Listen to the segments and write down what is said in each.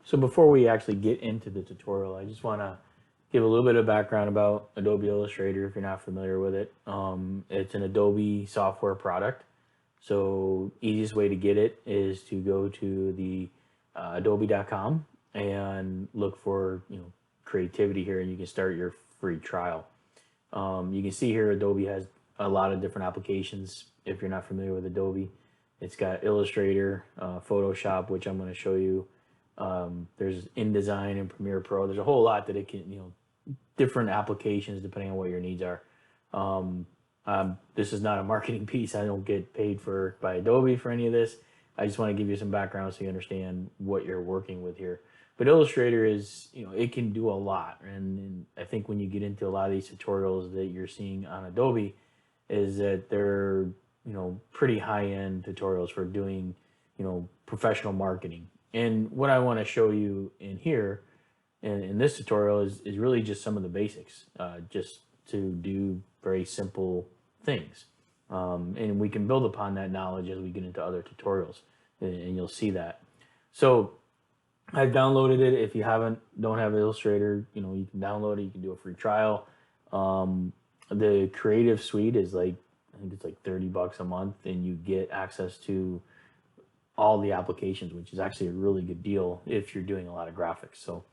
So before we actually get into the tutorial, I just want to give a little bit of background about Adobe Illustrator if you're not familiar with it. It's an Adobe software product. So easiest way to get it is to go to the adobe.com and look for creativity here, and you can start your free trial. You can see here Adobe has a lot of different applications. If you're not familiar with Adobe, it's got Illustrator, Photoshop, which I'm going to show you. There's InDesign and Premiere Pro. There's a whole lot that it can, different applications depending on what your needs are. This is not a marketing piece. I don't get paid by Adobe for any of this. I just want to give you some background so you understand what you're working with here. But Illustrator is, it can do a lot. And I think when you get into a lot of these tutorials that you're seeing on Adobe is that they're, pretty high-end tutorials for doing, professional marketing. And what I want to show you in here in this tutorial is really just some of the basics, just to do very simple things. And we can build upon that knowledge as we get into other tutorials, and you'll see that. So I've downloaded it. If you don't have Illustrator, you can download it. You can do a free trial. The Creative Suite is I think it's like $30 a month, and you get access to all the applications, which is actually a really good deal if you're doing a lot of graphics. So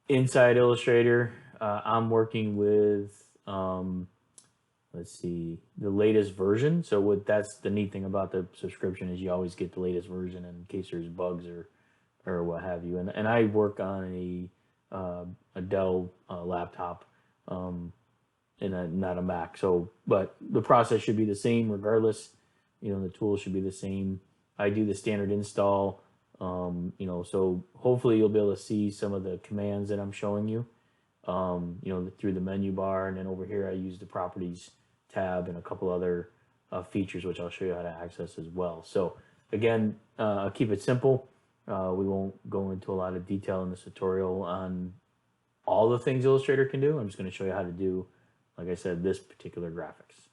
inside Illustrator, I'm working with, let's see, the latest version. So that's the neat thing about the subscription is you always get the latest version in case there's bugs or what have you. And I work on a Dell laptop, and not a Mac. So, but the process should be the same regardless. The tools should be the same. I do the standard install. So hopefully you'll be able to see some of the commands that I'm showing you, through the menu bar. And then over here, I use the properties tab and a couple other features, which I'll show you how to access as well. So again, I'll keep it simple. We won't go into a lot of detail in this tutorial on all the things Illustrator can do. I'm just going to show you how to do, like I said, this particular graphics.